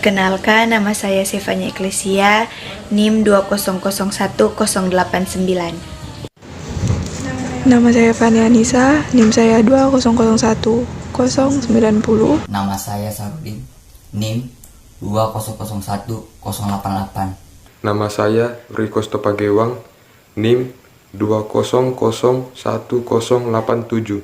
Kenalkan, nama saya Sefanya Eklesia, NIM 2001089. Nama saya Fania Anissa, NIM saya 2001090. Nama saya Sabrudin, NIM 2001088. Nama saya Riko Stopagewang, NIM 2001087.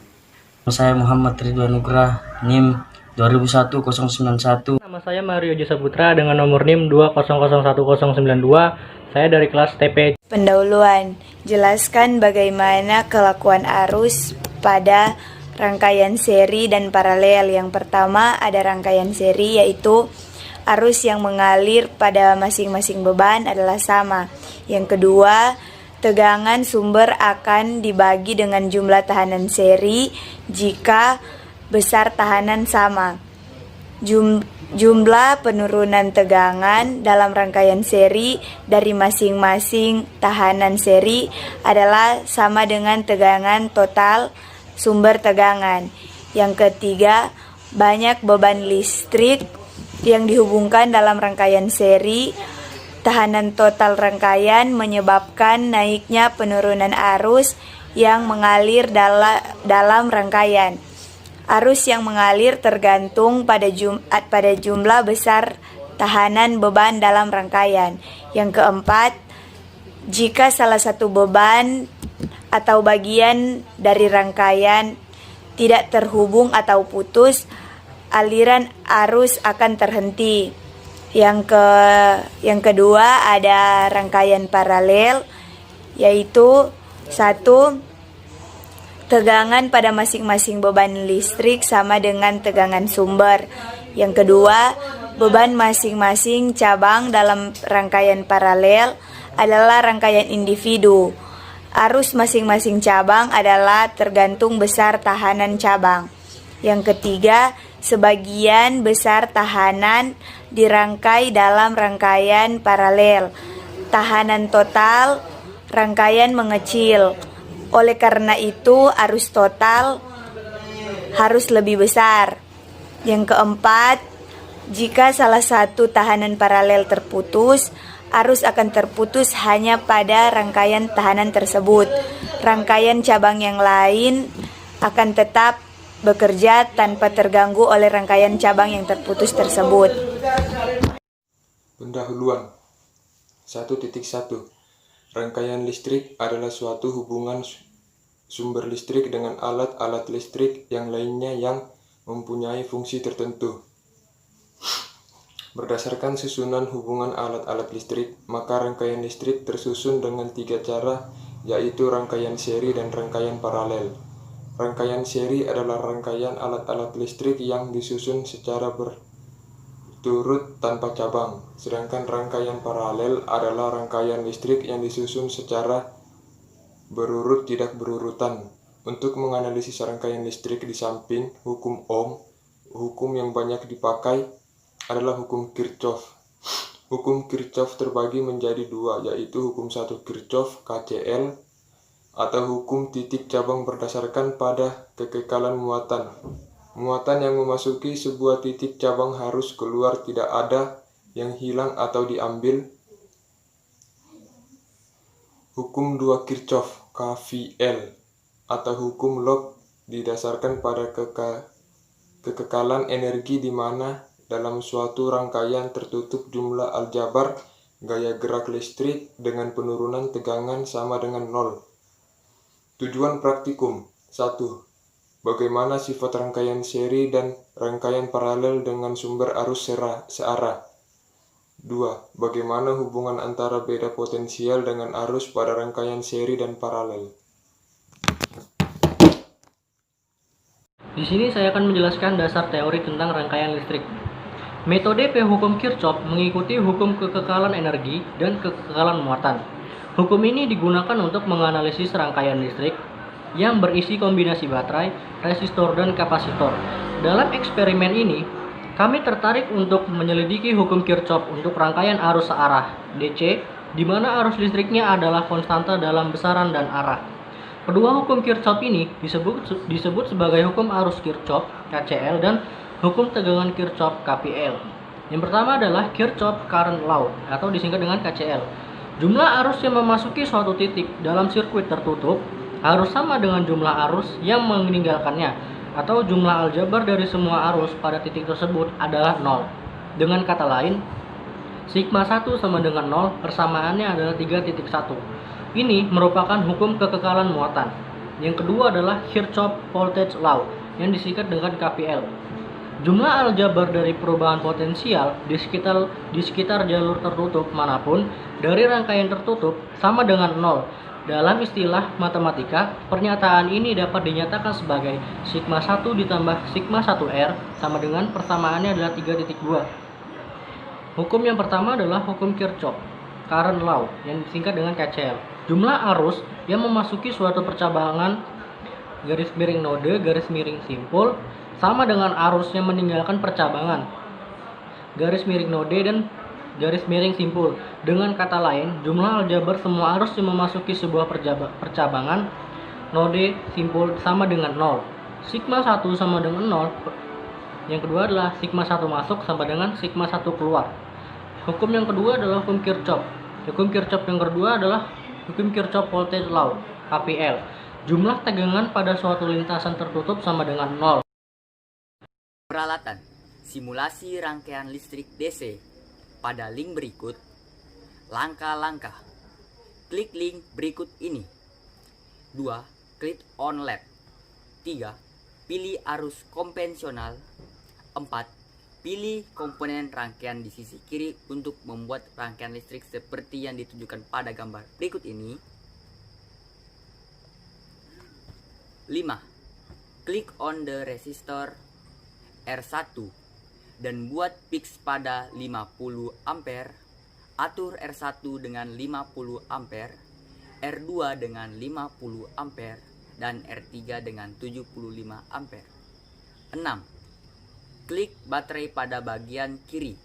Nama saya Muhammad Ridwan Nugrah, NIM 2001-091. Nama saya Mario Josaputra dengan nomor NIM 2001092. Saya dari kelas TP. Pendahuluan, jelaskan bagaimana kelakuan arus pada rangkaian seri dan paralel. Yang pertama ada rangkaian seri, yaitu arus yang mengalir pada masing-masing beban adalah sama. Yang kedua, tegangan sumber akan dibagi dengan jumlah tahanan seri jika besar tahanan sama. Jumlah penurunan tegangan dalam rangkaian seri dari masing-masing tahanan seri adalah sama dengan tegangan total sumber tegangan. Yang ketiga, banyak beban listrik yang dihubungkan dalam rangkaian seri. Tahanan total rangkaian menyebabkan naiknya penurunan arus yang mengalir dalam rangkaian. Arus yang mengalir tergantung pada jumlah besar tahanan beban dalam rangkaian. Yang keempat, jika salah satu beban atau bagian dari rangkaian tidak terhubung atau putus, aliran arus akan terhenti. Yang kedua ada rangkaian paralel, yaitu satu, tegangan pada masing-masing beban listrik sama dengan tegangan sumber. Yang kedua, beban masing-masing cabang dalam rangkaian paralel adalah rangkaian individu. Arus masing-masing cabang adalah tergantung besar tahanan cabang. Yang ketiga, sebagian besar tahanan dirangkai dalam rangkaian paralel. Tahanan total rangkaian mengecil. Oleh karena itu, arus total harus lebih besar. Yang keempat, jika salah satu tahanan paralel terputus, arus akan terputus hanya pada rangkaian tahanan tersebut. Rangkaian cabang yang lain akan tetap bekerja tanpa terganggu oleh rangkaian cabang yang terputus tersebut. Pendahuluan 1.1. Rangkaian listrik adalah suatu hubungan sumber listrik dengan alat-alat listrik yang lainnya yang mempunyai fungsi tertentu. Berdasarkan susunan hubungan alat-alat listrik, maka rangkaian listrik tersusun dengan 3 cara, yaitu rangkaian seri dan rangkaian paralel. Rangkaian seri adalah rangkaian alat-alat listrik yang disusun secara berturut tanpa cabang, sedangkan rangkaian paralel adalah rangkaian listrik yang disusun secara berurut tidak berurutan. Untuk menganalisis rangkaian listrik di samping hukum Ohm, hukum yang banyak dipakai adalah hukum Kirchhoff. Hukum Kirchhoff terbagi menjadi 2, yaitu hukum 1 Kirchhoff KCL atau hukum titik cabang berdasarkan pada kekekalan muatan. Muatan yang memasuki sebuah titik cabang harus keluar, tidak ada yang hilang atau diambil. Hukum 2 Kirchhoff KVL atau hukum Locke didasarkan pada kekekalan energi di mana dalam suatu rangkaian tertutup jumlah aljabar gaya gerak listrik dengan penurunan tegangan sama dengan 0. Tujuan praktikum 1. Bagaimana sifat rangkaian seri dan rangkaian paralel dengan sumber arus searah. 2. Bagaimana hubungan antara beda potensial dengan arus pada rangkaian seri dan paralel. Di sini saya akan menjelaskan dasar teori tentang rangkaian listrik. Metode hukum Kirchhoff mengikuti hukum kekekalan energi dan kekekalan muatan. Hukum ini digunakan untuk menganalisis rangkaian listrik yang berisi kombinasi baterai, resistor, dan kapasitor. Dalam eksperimen ini, kami tertarik untuk menyelidiki hukum Kirchhoff untuk rangkaian arus searah DC, di mana arus listriknya adalah konstanta dalam besaran dan arah. Kedua hukum Kirchhoff ini disebut sebagai hukum arus Kirchhoff KCL dan hukum tegangan Kirchhoff KPL. Yang pertama adalah Kirchhoff Current Law atau disingkat dengan KCL. Jumlah arus yang memasuki suatu titik dalam sirkuit tertutup harus sama dengan jumlah arus yang meninggalkannya, atau jumlah aljabar dari semua arus pada titik tersebut adalah 0. Dengan kata lain, sigma 1 sama dengan 0, persamaannya adalah 3.1. Ini merupakan hukum kekekalan muatan. Yang kedua adalah Kirchhoff Voltage Law yang disingkat dengan KVL. Jumlah aljabar dari perubahan potensial di sekitar jalur tertutup manapun dari rangkaian tertutup sama dengan 0. Dalam istilah matematika, pernyataan ini dapat dinyatakan sebagai sigma 1 ditambah sigma 1R sama dengan persamaannya adalah 3.2. Hukum yang pertama adalah hukum Kirchhoff Current Law yang disingkat dengan KCL. Jumlah arus yang memasuki suatu percabangan garis miring node garis miring simpul sama dengan arus yang meninggalkan percabangan garis miring node dan garis miring simpul. Dengan kata lain, jumlah aljabar semua arus yang memasuki sebuah percabangan node simpul sama dengan 0. Sigma 1 sama dengan 0. Yang kedua adalah sigma 1 masuk sama dengan sigma 1 keluar. Hukum yang kedua adalah hukum Kirchhoff. Hukum Kirchhoff yang kedua adalah hukum Kirchhoff Voltage Law, KVL. Jumlah tegangan pada suatu lintasan tertutup sama dengan 0. Peralatan simulasi rangkaian listrik DC. Pada link berikut, langkah-langkah. Klik link berikut ini. 2. Klik on lab. 3. Pilih arus konvensional. 4. Pilih komponen rangkaian di sisi kiri untuk membuat rangkaian listrik seperti yang ditunjukkan pada gambar berikut ini. 5. Klik on the resistor R1 dan buat fix pada 50 ampere. Atur R1 dengan 50 ampere, R2 dengan 50 ampere, dan R3 dengan 75 ampere. 6. Klik baterai pada bagian kiri,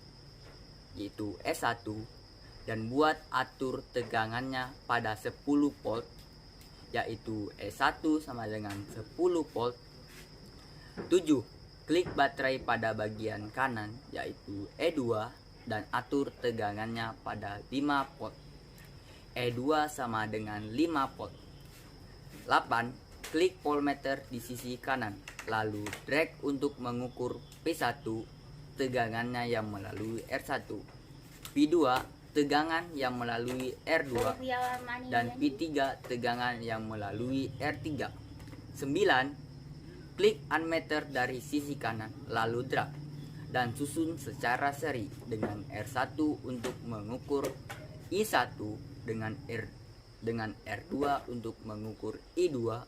yaitu S1, dan buat atur tegangannya pada 10 volt, yaitu S1 sama dengan 10 volt. 7. Klik baterai pada bagian kanan, yaitu E2, dan atur tegangannya pada 5 volt. E2 sama dengan 5 volt. 8. Klik voltmeter di sisi kanan, lalu drag untuk mengukur P1 tegangannya yang melalui R1, P2 tegangan yang melalui R2, dan P3 tegangan yang melalui R3. 9. Klik ammeter dari sisi kanan, lalu drag dan susun secara seri dengan R1 untuk mengukur I1 dengan R2 untuk mengukur I2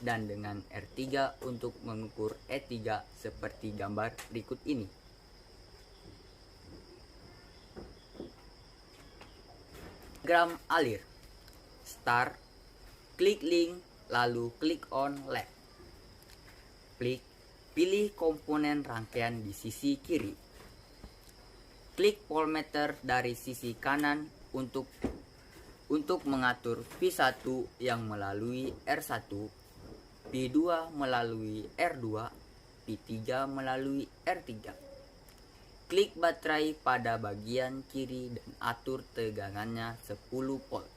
dan dengan R3 untuk mengukur E3 seperti gambar berikut ini. Diagram alir. Start. Klik link, lalu klik on lab. Pilih komponen rangkaian di sisi kiri. Klik voltmeter dari sisi kanan untuk mengatur P1 yang melalui R1, P2 melalui R2, P3 melalui R3. Klik baterai pada bagian kiri dan atur tegangannya 10 volt.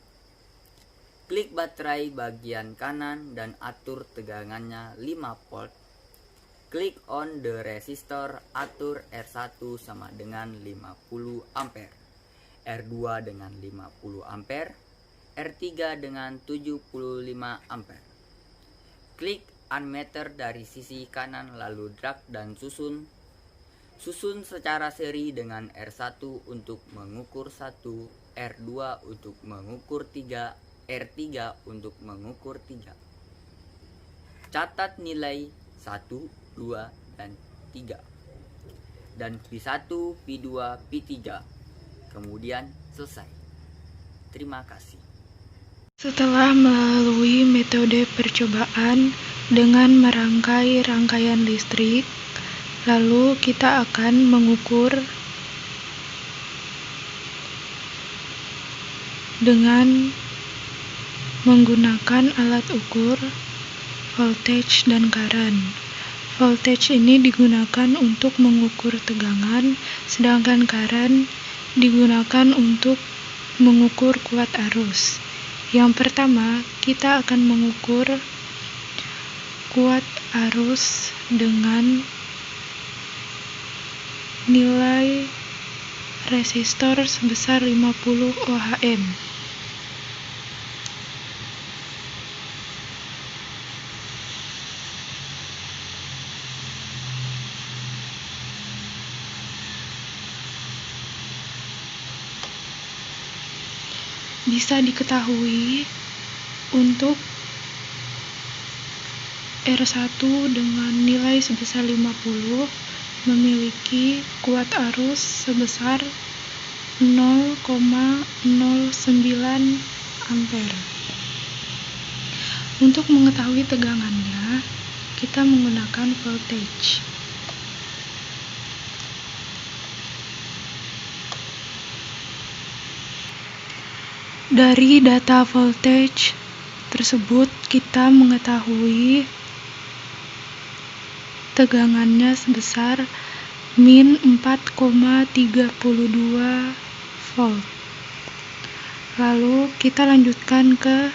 Klik baterai bagian kanan dan atur tegangannya 5 volt. Klik on the resistor, atur R1 sama dengan 50 ampere, R2 dengan 50 ampere, R3 dengan 75 ampere. Klik ammeter dari sisi kanan lalu drag dan susun secara seri dengan R1 untuk mengukur 1, R2 untuk mengukur 3, R3 untuk mengukur 3. Catat nilai 1, 2, dan 3, dan P1, P2, P3, kemudian selesai. Terima kasih. Setelah melalui metode percobaan dengan merangkai rangkaian listrik, lalu kita akan mengukur dengan menggunakan alat ukur voltage dan current. Voltage ini digunakan untuk mengukur tegangan, sedangkan current digunakan untuk mengukur kuat arus. Yang pertama, kita akan mengukur kuat arus dengan nilai resistor sebesar 50 ohm. Bisa diketahui untuk R1 dengan nilai sebesar 50 memiliki kuat arus sebesar 0,09 ampere. Untuk mengetahui tegangannya, kita menggunakan voltage. Dari data voltage tersebut, kita mengetahui tegangannya sebesar min 4,32 volt. Lalu kita lanjutkan ke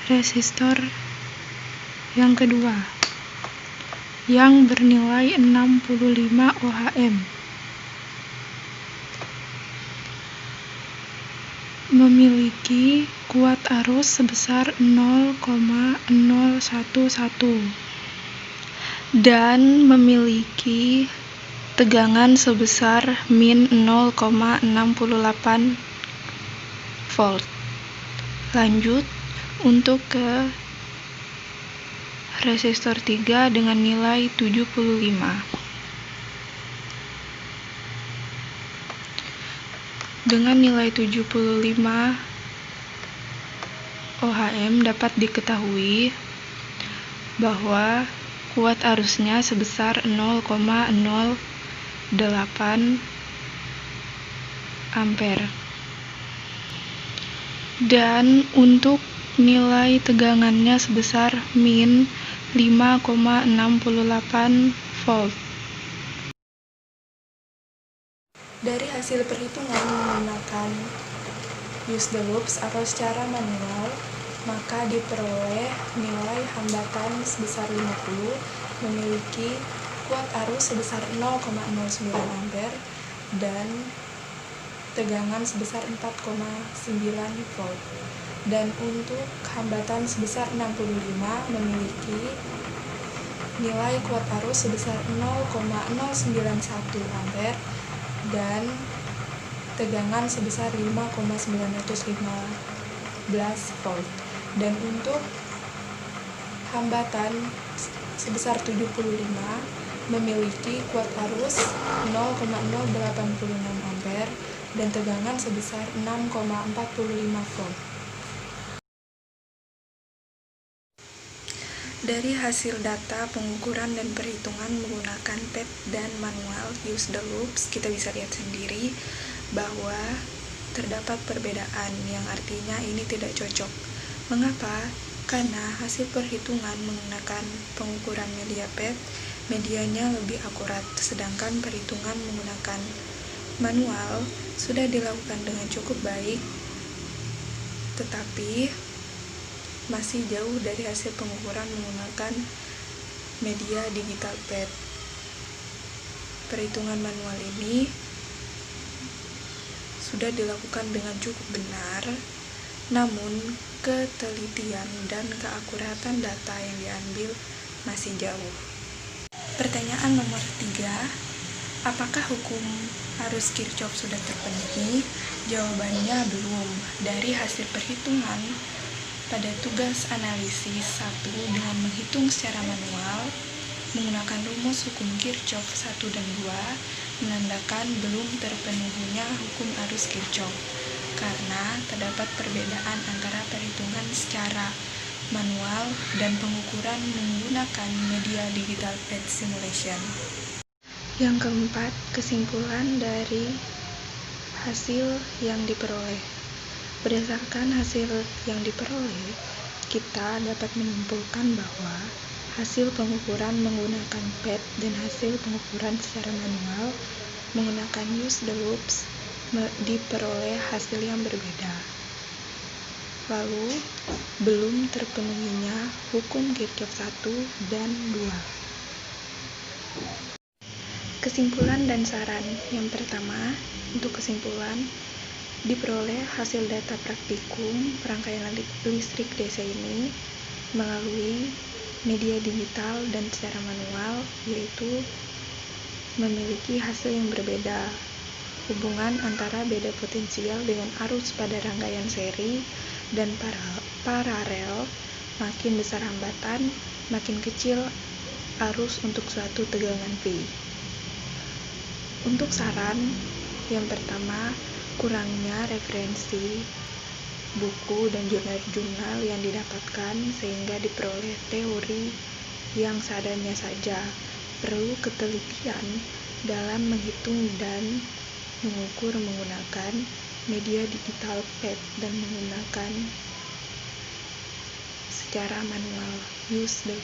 resistor yang kedua yang bernilai 65 ohm. Memiliki kuat arus sebesar 0,011 dan memiliki tegangan sebesar min 0,68 volt. Lanjut untuk ke resistor 3 dengan nilai 75. Dengan nilai 75 ohm dapat diketahui bahwa kuat arusnya sebesar 0,08 ampere. Dan untuk nilai tegangannya sebesar min 5,68 volt. Dari hasil perhitungan menggunakan use the loops atau secara manual, maka diperoleh nilai hambatan sebesar 50 memiliki kuat arus sebesar 0,09 ampere dan tegangan sebesar 4,9 volt. Dan untuk hambatan sebesar 65 memiliki nilai kuat arus sebesar 0,091 ampere dan tegangan sebesar 5,915 volt. Dan untuk hambatan sebesar 75 memiliki kuat arus 0,086 ampere dan tegangan sebesar 6,45 volt. Dari hasil data pengukuran dan perhitungan menggunakan PET dan manual use the loops, kita bisa lihat sendiri bahwa terdapat perbedaan yang artinya ini tidak cocok. Mengapa? Karena hasil perhitungan menggunakan pengukuran media PET, medianya lebih akurat, sedangkan perhitungan menggunakan manual sudah dilakukan dengan cukup baik, tetapi masih jauh dari hasil pengukuran menggunakan media digital PET. Perhitungan manual ini sudah dilakukan dengan cukup benar, namun ketelitian dan keakuratan data yang diambil masih jauh. Pertanyaan nomor 3, apakah hukum arus Kirchhoff sudah terpenuhi? Jawabannya belum. Dari hasil perhitungan pada tugas analisis 1 dengan menghitung secara manual menggunakan rumus hukum Kirchhoff 1 dan 2 menandakan belum terpenuhinya hukum arus Kirchhoff karena terdapat perbedaan antara perhitungan secara manual dan pengukuran menggunakan media digital PET simulation. Yang keempat, kesimpulan dari hasil yang diperoleh. Berdasarkan hasil yang diperoleh, kita dapat menyimpulkan bahwa hasil pengukuran menggunakan PET dan hasil pengukuran secara manual menggunakan use the loops diperoleh hasil yang berbeda. Lalu, belum terpenuhinya hukum Kirchhoff 1 dan 2. Kesimpulan dan saran. Yang pertama, untuk kesimpulan, diperoleh hasil data praktikum rangkaian listrik desa ini melalui media digital dan secara manual, yaitu memiliki hasil yang berbeda. Hubungan antara beda potensial dengan arus pada rangkaian seri dan paralel, makin besar hambatan, makin kecil arus untuk suatu tegangan V. Untuk saran, yang pertama, kurangnya referensi buku dan jurnal-jurnal yang didapatkan sehingga diperoleh teori yang seadanya saja. Perlu ketelitian dalam menghitung dan mengukur menggunakan media digital PET dan menggunakan secara manual use the